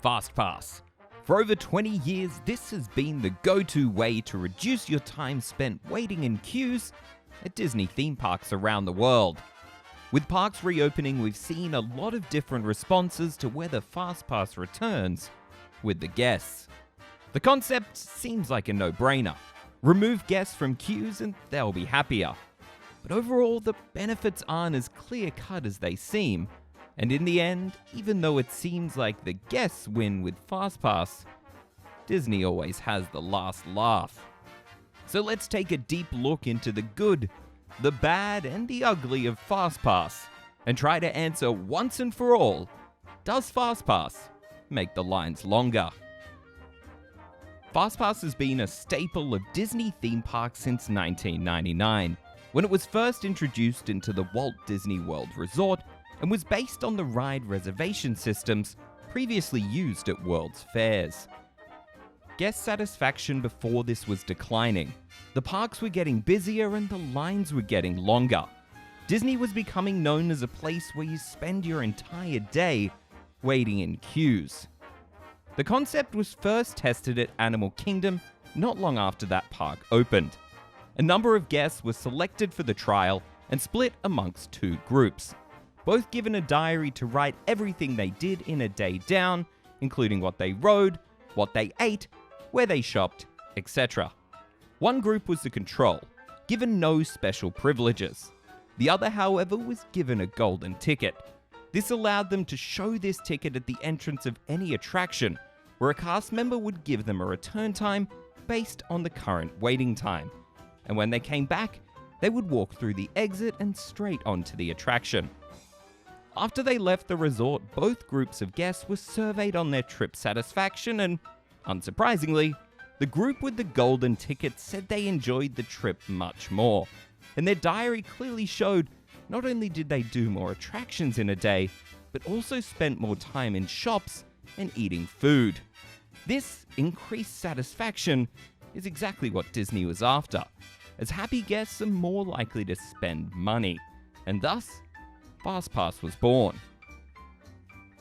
Fastpass. For over 20 years, this has been the go-to way to reduce your time spent waiting in queues at Disney theme parks around the world. With parks reopening, we've seen a lot of different responses to whether Fastpass returns with the guests. The concept seems like a no-brainer. Remove guests from queues and they'll be happier. But overall, the benefits aren't as clear-cut as they seem. And in the end, even though it seems like the guests win with Fastpass, Disney always has the last laugh. So let's take a deep look into the good, the bad, and the ugly of Fastpass, and try to answer once and for all, does Fastpass make the lines longer? Fastpass has been a staple of Disney theme parks since 1999, when it was first introduced into the Walt Disney World Resort and was based on the ride reservation systems previously used at World's Fairs. Guest satisfaction before this was declining. The parks were getting busier and the lines were getting longer. Disney was becoming known as a place where you spend your entire day waiting in queues. The concept was first tested at Animal Kingdom not long after that park opened. A number of guests were selected for the trial and split amongst two groups, both given a diary to write everything they did in a day down, including what they rode, what they ate, where they shopped, etc. One group was the control, given no special privileges. The other, however, was given a golden ticket. This allowed them to show this ticket at the entrance of any attraction, where a cast member would give them a return time based on the current waiting time. And when they came back, they would walk through the exit and straight onto the attraction. After they left the resort, both groups of guests were surveyed on their trip satisfaction and, unsurprisingly, the group with the golden ticket said they enjoyed the trip much more. And their diary clearly showed not only did they do more attractions in a day, but also spent more time in shops and eating food. This increased satisfaction is exactly what Disney was after, as happy guests are more likely to spend money, and thus, Fastpass was born.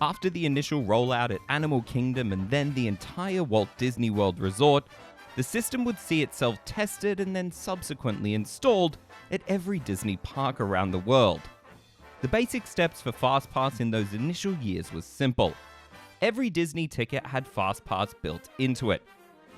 After the initial rollout at Animal Kingdom and then the entire Walt Disney World Resort, the system would see itself tested and then subsequently installed at every Disney park around the world. The basic steps for Fastpass in those initial years was simple. Every Disney ticket had Fastpass built into it.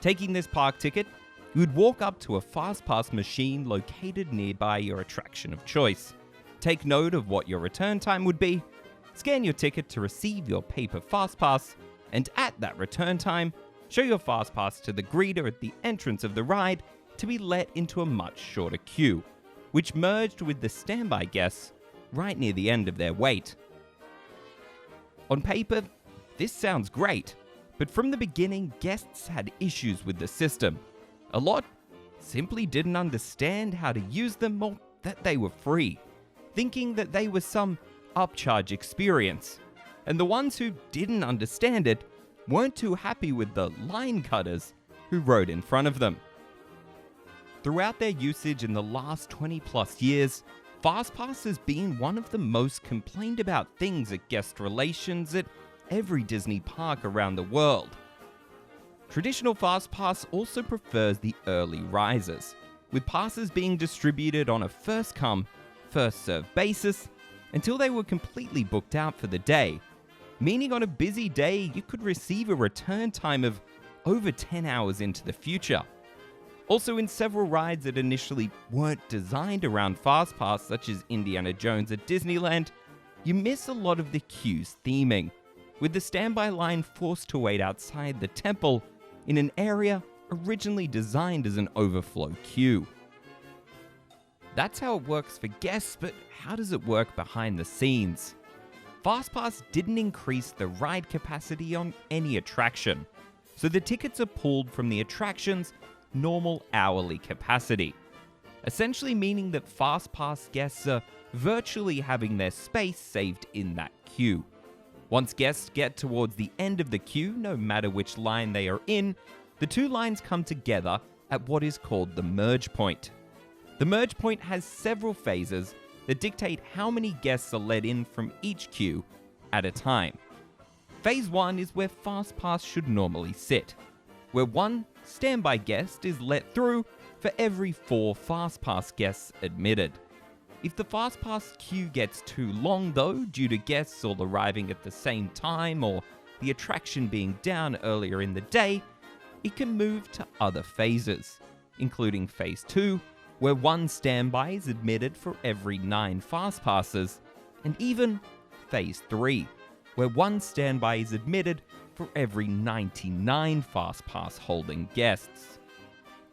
Taking this park ticket, you would walk up to a Fastpass machine located nearby your attraction of choice. Take note of what your return time would be, scan your ticket to receive your paper Fastpass, and at that return time, show your Fastpass to the greeter at the entrance of the ride to be let into a much shorter queue, which merged with the standby guests right near the end of their wait. On paper, this sounds great, but from the beginning, guests had issues with the system. A lot simply didn't understand how to use them or that they were free, thinking that they were some upcharge experience. And the ones who didn't understand it weren't too happy with the line cutters who rode in front of them. Throughout their usage in the last 20 plus years, Fastpass has been one of the most complained about things at guest relations at every Disney park around the world. Traditional Fastpass also prefers the early risers, with passes being distributed on a first-come, first-served basis until they were completely booked out for the day, meaning on a busy day you could receive a return time of over 10 hours into the future. Also, in several rides that initially weren't designed around Fastpass, such as Indiana Jones at Disneyland, you miss a lot of the queue's theming, with the standby line forced to wait outside the temple in an area originally designed as an overflow queue. That's how it works for guests, but how does it work behind the scenes? Fastpass didn't increase the ride capacity on any attraction, so the tickets are pulled from the attraction's normal hourly capacity, essentially meaning that Fastpass guests are virtually having their space saved in that queue. Once guests get towards the end of the queue, no matter which line they are in, the two lines come together at what is called the merge point. The merge point has several phases that dictate how many guests are let in from each queue at a time. Phase 1 is where Fastpass should normally sit, where one standby guest is let through for every 4 Fastpass guests admitted. If the Fastpass queue gets too long though, due to guests all arriving at the same time or the attraction being down earlier in the day, it can move to other phases, including Phase 2, where 1 standby is admitted for every 9 Fastpasses, and even Phase 3, where 1 standby is admitted for every 99 Fastpass holding guests.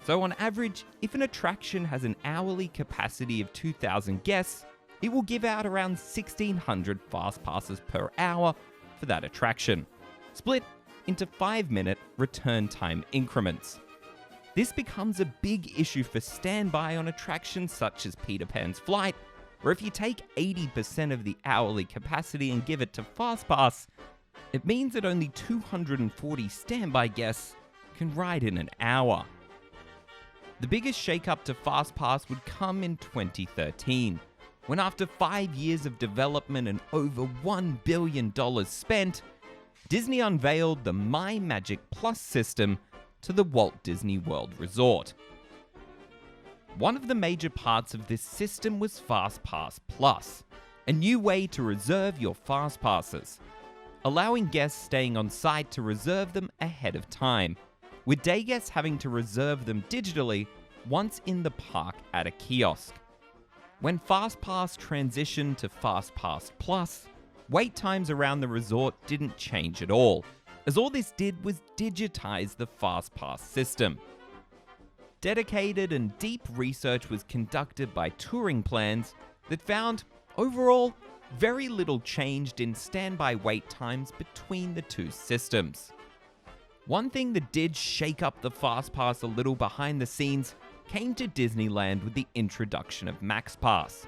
So on average, if an attraction has an hourly capacity of 2,000 guests, it will give out around 1,600 Fastpasses per hour for that attraction, split into 5-minute return time increments. This becomes a big issue for standby on attractions such as Peter Pan's Flight, where if you take 80% of the hourly capacity and give it to Fastpass, it means that only 240 standby guests can ride in an hour. The biggest shakeup to Fastpass would come in 2013, when after 5 years of development and over $1 billion spent, Disney unveiled the My Magic Plus system to the Walt Disney World Resort. One of the major parts of this system was Fastpass Plus, a new way to reserve your Fastpasses, allowing guests staying on site to reserve them ahead of time, with day guests having to reserve them digitally once in the park at a kiosk. When Fastpass transitioned to Fastpass Plus, wait times around the resort didn't change at all, as all this did was digitize the Fastpass system. Dedicated and deep research was conducted by touring plans that found, overall, very little changed in standby wait times between the two systems. One thing that did shake up the Fastpass a little behind the scenes came to Disneyland with the introduction of MaxPass.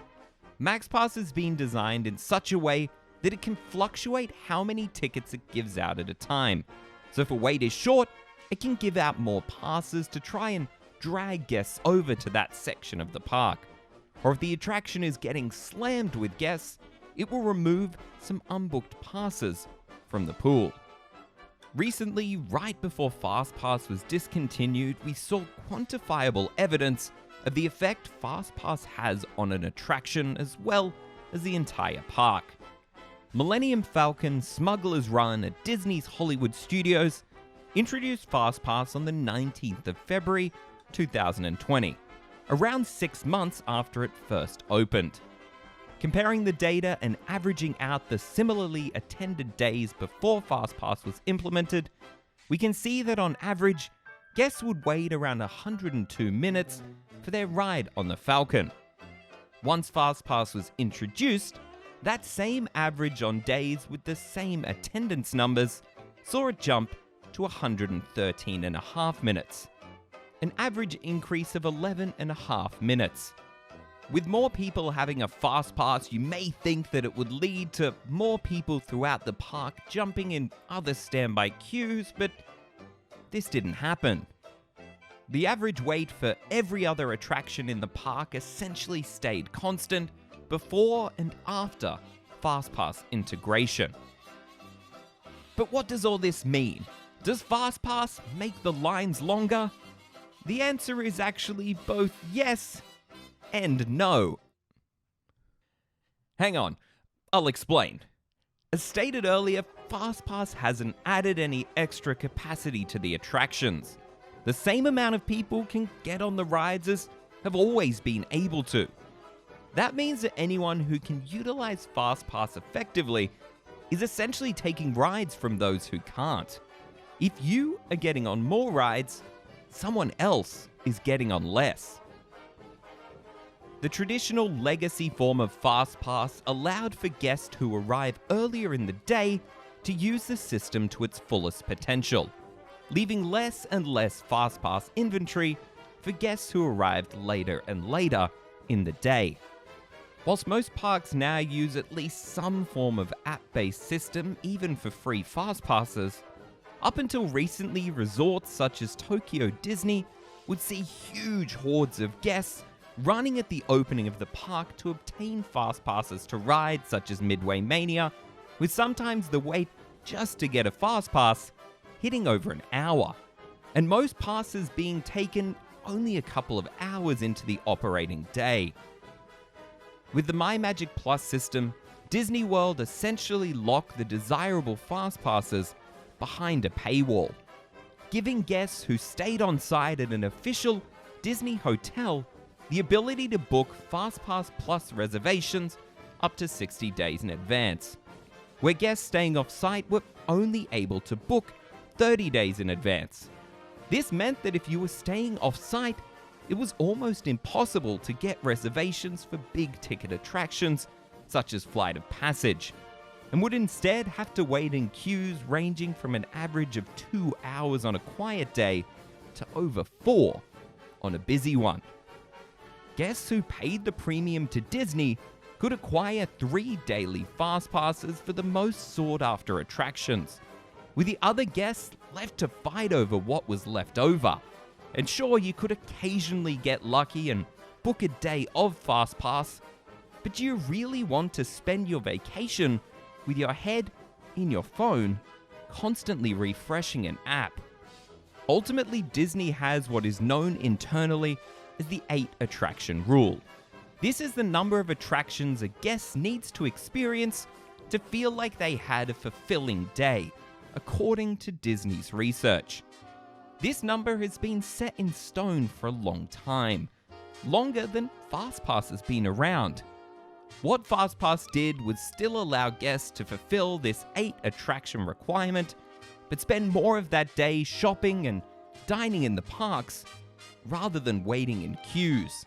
MaxPass has been designed in such a way that it can fluctuate how many tickets it gives out at a time. So if a wait is short, it can give out more passes to try and drag guests over to that section of the park. Or if the attraction is getting slammed with guests, it will remove some unbooked passes from the pool. Recently, right before Fastpass was discontinued, we saw quantifiable evidence of the effect Fastpass has on an attraction as well as the entire park. Millennium Falcon Smuggler's Run at Disney's Hollywood Studios introduced Fastpass on the 19th of February 2020, around 6 months after it first opened. Comparing the data and averaging out the similarly attended days before Fastpass was implemented, we can see that on average, guests would wait around 102 minutes for their ride on the Falcon. Once Fastpass was introduced, that same average on days with the same attendance numbers saw it jump to 113.5 minutes, an average increase of 11.5 minutes. With more people having a Fastpass, you may think that it would lead to more people throughout the park jumping in other standby queues, but this didn't happen. The average wait for every other attraction in the park essentially stayed constant before and after Fastpass integration. But what does all this mean? Does Fastpass make the lines longer? The answer is actually both yes and no. Hang on, I'll explain. As stated earlier, Fastpass hasn't added any extra capacity to the attractions. The same amount of people can get on the rides as have always been able to. That means that anyone who can utilize Fastpass effectively is essentially taking rides from those who can't. If you are getting on more rides, someone else is getting on less. The traditional legacy form of Fastpass allowed for guests who arrive earlier in the day to use the system to its fullest potential, leaving less and less Fastpass inventory for guests who arrived later and later in the day. Whilst most parks now use at least some form of app-based system, even for free Fastpasses, up until recently, resorts such as Tokyo Disney would see huge hordes of guests running at the opening of the park to obtain Fastpasses to rides such as Midway Mania, with sometimes the wait just to get a Fastpass, hitting over an hour, and most passes being taken only a couple of hours into the operating day. With the MyMagic Plus system, Disney World essentially locked the desirable Fastpasses behind a paywall, giving guests who stayed on site at an official Disney hotel the ability to book Fastpass Plus reservations up to 60 days in advance, where guests staying off-site were only able to book 30 days in advance. This meant that if you were staying off-site, it was almost impossible to get reservations for big-ticket attractions such as Flight of Passage, and would instead have to wait in queues ranging from an average of 2 hours on a quiet day to over 4 on a busy one. Guests who paid the premium to Disney could acquire 3 daily Fastpasses for the most sought-after attractions, with the other guests left to fight over what was left over. And sure, you could occasionally get lucky and book a day of Fastpass, but do you really want to spend your vacation with your head in your phone, constantly refreshing an app? Ultimately, Disney has what is known internally as the 8 attraction rule. This is the number of attractions a guest needs to experience to feel like they had a fulfilling day, according to Disney's research. This number has been set in stone for a long time, longer than Fastpass has been around. What Fastpass did was still allow guests to fulfill this 8 attraction requirement, but spend more of that day shopping and dining in the parks, rather than waiting in queues.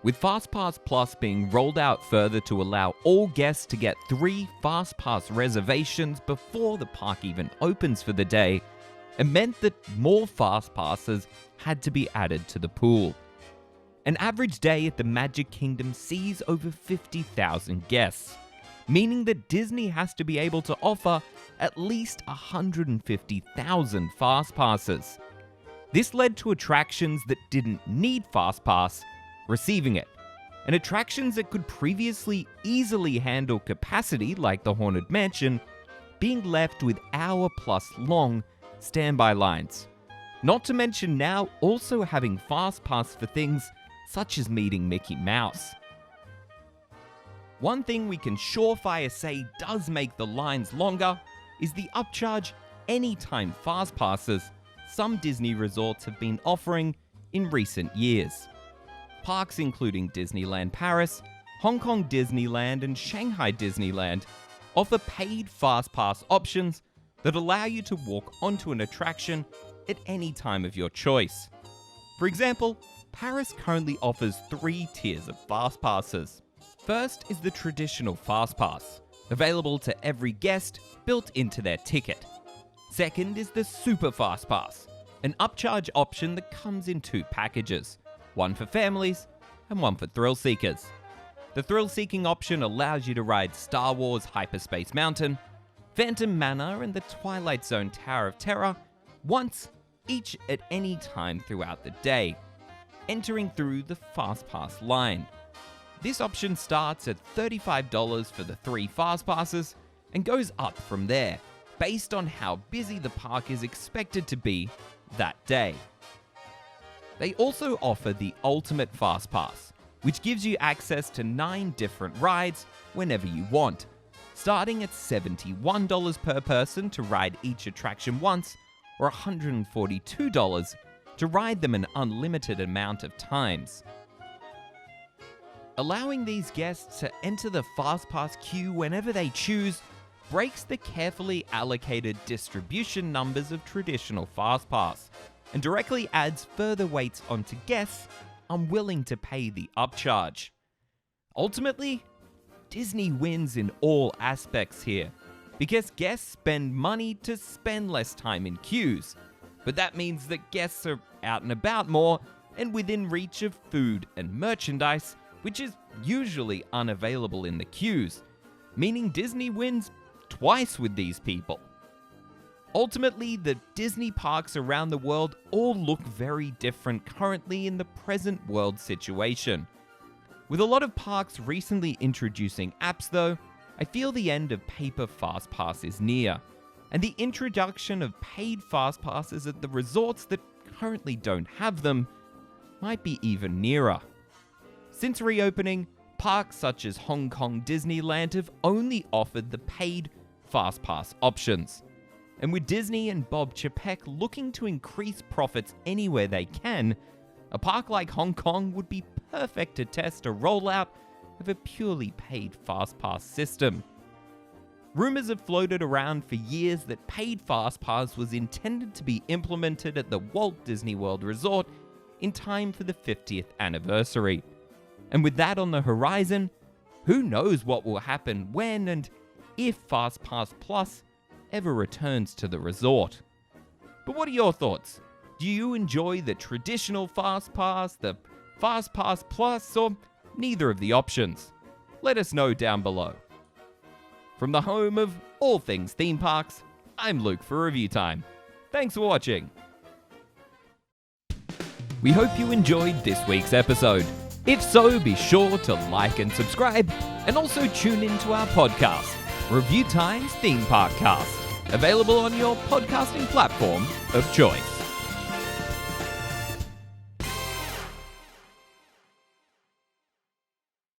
With Fastpass Plus being rolled out further to allow all guests to get 3 Fastpass reservations before the park even opens for the day, it meant that more Fastpasses had to be added to the pool. An average day at the Magic Kingdom sees over 50,000 guests, meaning that Disney has to be able to offer at least 150,000 Fastpasses. This led to attractions that didn't need Fastpass receiving it, and attractions that could previously easily handle capacity, like the Haunted Mansion, being left with hour-plus long standby lines. Not to mention now also having Fastpass for things such as meeting Mickey Mouse. One thing we can surefire say does make the lines longer is the upcharge anytime Fastpasses some Disney resorts have been offering in recent years. Parks including Disneyland Paris, Hong Kong Disneyland, and Shanghai Disneyland offer paid Fastpass options that allow you to walk onto an attraction at any time of your choice. For example, Paris currently offers 3 tiers of Fastpasses. First is the traditional Fastpass, available to every guest built into their ticket. Second is the Superfastpass, an upcharge option that comes in 2 packages, one for families and one for thrill seekers. The thrill-seeking option allows you to ride Star Wars Hyperspace Mountain, Phantom Manor, and the Twilight Zone Tower of Terror once each at any time throughout the day, entering through the Fastpass line. This option starts at $35 for the 3 Fastpasses and goes up from there, based on how busy the park is expected to be that day. They also offer the Ultimate Fastpass, which gives you access to 9 different rides whenever you want, starting at $71 per person to ride each attraction once, or $142 to ride them an unlimited amount of times. Allowing these guests to enter the Fastpass queue whenever they choose breaks the carefully allocated distribution numbers of traditional Fastpass, and directly adds further weights onto guests unwilling to pay the upcharge. Ultimately, Disney wins in all aspects here, because guests spend money to spend less time in queues, but that means that guests are out and about more and within reach of food and merchandise, which is usually unavailable in the queues, meaning Disney wins twice with these people. Ultimately, the Disney parks around the world all look very different currently in the present world situation. With a lot of parks recently introducing apps though, I feel the end of paper Fastpass is near, and the introduction of paid Fastpasses at the resorts that currently don't have them might be even nearer. Since reopening, parks such as Hong Kong Disneyland have only offered the paid Fastpass options. And with Disney and Bob Chapek looking to increase profits anywhere they can, a park like Hong Kong would be perfect to test a rollout of a purely paid Fastpass system. Rumors have floated around for years that paid Fastpass was intended to be implemented at the Walt Disney World Resort in time for the 50th anniversary. And with that on the horizon, who knows what will happen when and if Fastpass Plus ever returns to the resort. But what are your thoughts? Do you enjoy the traditional Fastpass, the Fastpass Plus, or neither of the options? Let us know down below. From the home of all things theme parks, I'm Luke for ReviewTyme. Thanks for watching. We hope you enjoyed this week's episode. If so, be sure to like and subscribe, and also tune into our podcast, ReviewTyme's Theme Park Cast, available on your podcasting platform of choice.